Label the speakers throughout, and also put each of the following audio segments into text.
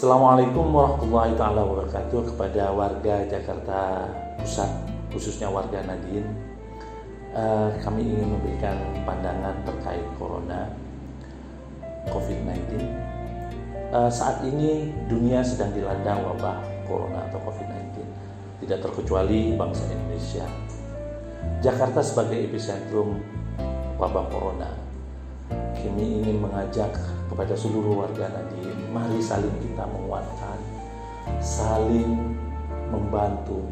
Speaker 1: Assalamualaikum warahmatullahi wabarakatuh kepada warga Jakarta Pusat, khususnya warga Nadien. Kami ingin memberikan pandangan terkait Corona COVID-19. Saat ini dunia sedang dilanda wabah Corona atau COVID-19, tidak terkecuali bangsa Indonesia. Jakarta sebagai epicentrum wabah Corona, kami ingin mengajak kepada seluruh warga Nadien, mari saling kita menguatkan, saling membantu,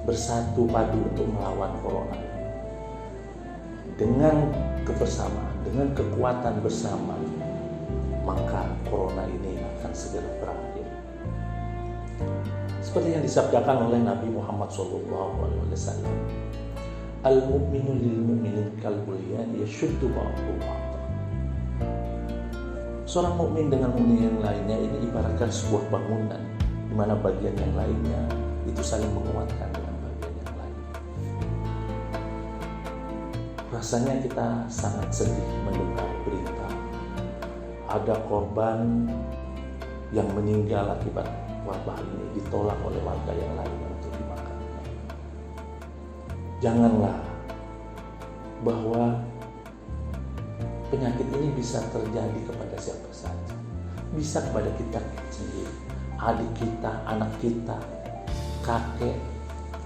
Speaker 1: bersatu padu untuk melawan Corona. Dengan kebersamaan, dengan kekuatan bersama, maka Corona ini akan segera berakhir. Seperti yang disabdakan oleh Nabi Muhammad SAW, Al-mu'minu lil-mu'minin kal-bunyan yashuddu ba'duhu ba'dan. Seorang mukmin dengan mukmin yang lainnya ini ibaratkan sebuah bangunan di mana bagian yang lainnya itu saling menguatkan dengan bagian yang lain. Rasanya kita sangat sedih mendengar berita ada korban yang meninggal akibat wabah ini ditolak oleh warga yang lainnya untuk dimakamkan. Janganlah bahwa penyakit ini bisa terjadi kepada siapa saja. Bisa kepada kita sendiri, adik kita, anak kita, kakek,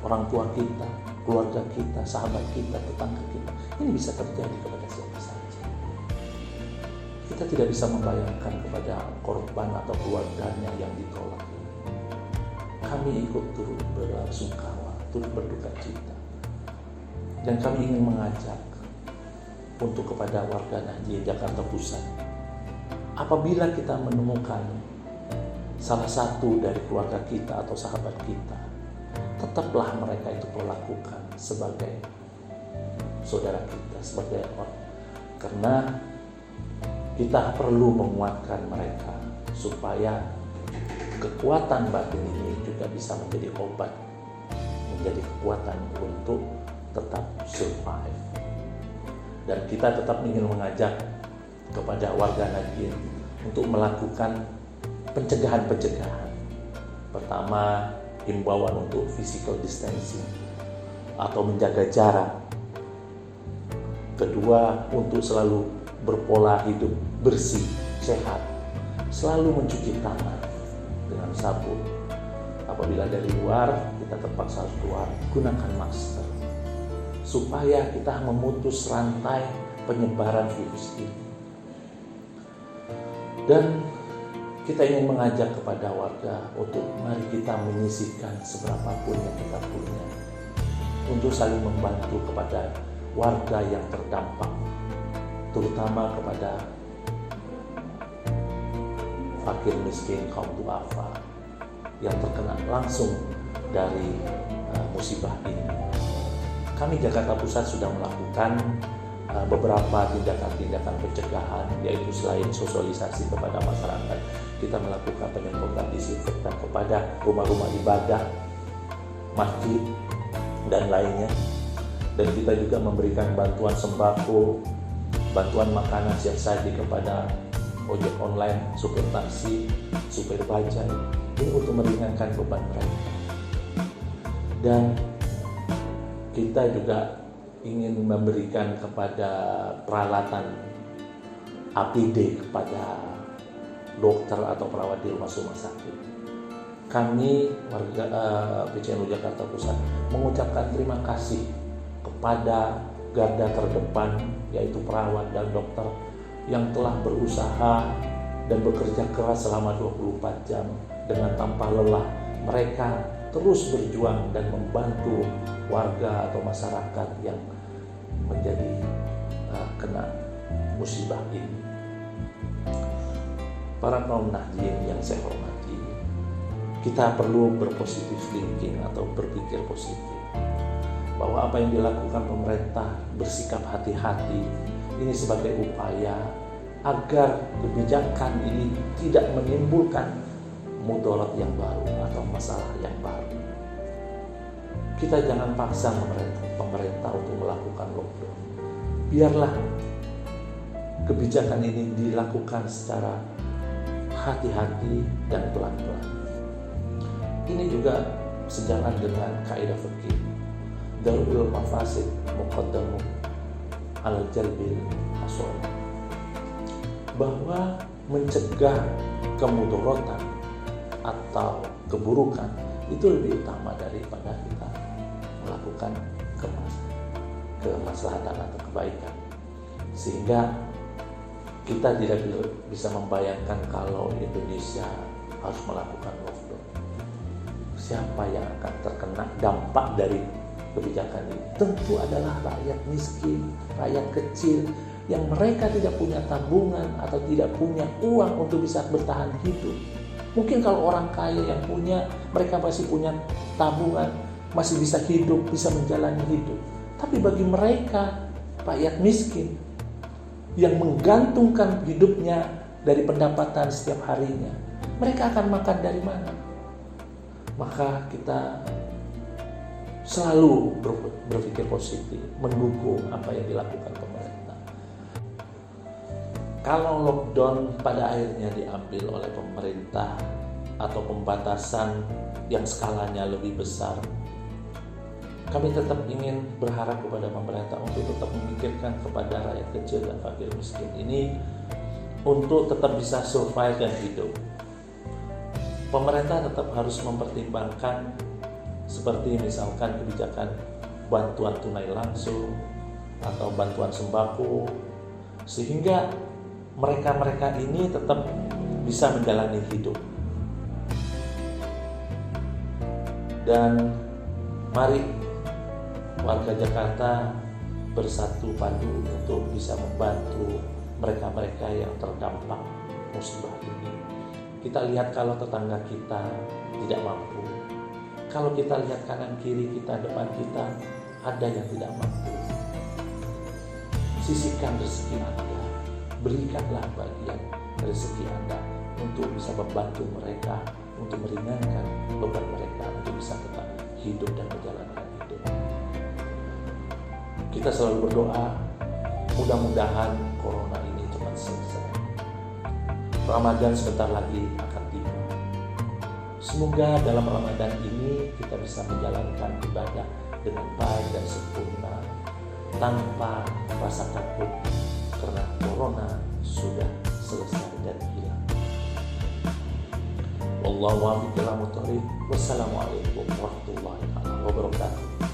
Speaker 1: orang tua kita, keluarga kita, sahabat kita, tetangga kita. Ini bisa terjadi kepada siapa saja. Kita tidak bisa membayangkan kepada korban atau keluarganya yang ditolak. Kami ikut turut bersungkawa, turut berduka cita. Dan kami ingin mengajak untuk kepada warga Nadien Jakarta Pusat, apabila kita menemukan salah satu dari keluarga kita atau sahabat kita, tetaplah mereka itu perlakukan sebagai saudara kita, sebagai orang, karena kita perlu menguatkan mereka supaya kekuatan batin ini juga bisa menjadi obat, menjadi kekuatan untuk tetap survive. Dan kita tetap ingin mengajak kepada warga Nadien untuk melakukan pencegahan-pencegahan. Pertama, himbauan untuk physical distancing atau menjaga jarak. Kedua, untuk selalu berpola hidup bersih, sehat. Selalu mencuci tangan dengan sabun. Apabila dari luar, kita terpaksa harus keluar, gunakan masker, supaya kita memutus rantai penyebaran virus ini. Dan kita ingin mengajak kepada warga untuk mari kita menyisihkan seberapapun yang kita punya untuk saling membantu kepada warga yang terdampak, terutama kepada fakir miskin, kaum duafa yang terkena langsung dari musibah ini. Kami Jakarta Pusat sudah melakukan beberapa tindakan-tindakan pencegahan, yaitu selain sosialisasi kepada masyarakat, kita melakukan penyemprotan disinfektan kepada rumah-rumah ibadah, masjid, dan lainnya. Dan kita juga memberikan bantuan sembako, bantuan makanan siap saji kepada ojek online, supir taksi, supir bajai, ini untuk meringankan beban mereka. Dan kita juga ingin memberikan kepada peralatan APD kepada dokter atau perawat di rumah sakit. Kami warga PCNU Jakarta Pusat mengucapkan terima kasih kepada garda terdepan, yaitu perawat dan dokter yang telah berusaha dan bekerja keras selama 24 jam dengan tanpa lelah. Mereka terus berjuang dan membantu warga atau masyarakat yang menjadi kena musibah ini. Para kaum Nadien yang saya hormati, kita perlu berpositif thinking atau berpikir positif bahwa apa yang dilakukan pemerintah, bersikap hati-hati ini sebagai upaya agar kebijakan ini tidak menimbulkan mudarat yang baru atau masalah yang baru. Kita jangan paksa pemerintah untuk melakukan lockdown. Biarlah kebijakan ini dilakukan secara hati-hati dan pelan-pelan. Ini juga sejalan dengan kaidah fikih darul mafasid muqaddamu al jalbil hasan, bahwa mencegah kemudorotan atau keburukan itu lebih utama daripada kita melakukan kemaslahatan atau kebaikan. Sehingga kita tidak bisa membayangkan kalau Indonesia harus melakukan lockdown. Siapa yang akan terkena dampak dari kebijakan ini? Tentu adalah rakyat miskin, rakyat kecil yang mereka tidak punya tabungan atau tidak punya uang untuk bisa bertahan hidup. Mungkin kalau orang kaya yang punya, mereka masih punya tabungan, masih bisa hidup, bisa menjalani hidup. Tapi bagi mereka, rakyat miskin yang menggantungkan hidupnya dari pendapatan setiap harinya, mereka akan makan dari mana? Maka kita selalu berpikir positif, mendukung apa yang dilakukan pemerintah. Kalau lockdown pada akhirnya diambil oleh pemerintah atau pembatasan yang skalanya lebih besar, kami tetap ingin berharap kepada pemerintah untuk tetap memikirkan kepada rakyat kecil dan fakir miskin ini untuk tetap bisa survive dan hidup. Pemerintah tetap harus mempertimbangkan seperti misalkan kebijakan bantuan tunai langsung atau bantuan sembako, sehingga mereka-mereka ini tetap bisa menjalani hidup. Dan mari warga Jakarta bersatu padu untuk bisa membantu mereka-mereka yang terdampak musibah ini. Kita lihat kalau tetangga kita tidak mampu, kalau kita lihat kanan kiri kita, depan kita ada yang tidak mampu, sisihkan rezeki Anda, berikanlah bagian rezeki Anda untuk bisa membantu mereka, untuk meringankan beban mereka, untuk bisa tetap hidup dan menjalankan hidup. Kita selalu berdoa, mudah-mudahan corona ini cepat selesai. Ramadan sebentar lagi akan tiba. Semoga dalam Ramadan ini kita bisa menjalankan ibadah dengan baik dan sempurna, tanpa rasa takut, karena corona sudah selesai dan hilang. Wallahu a'lam. Wassalamualaikum warahmatullahi wabarakatuh.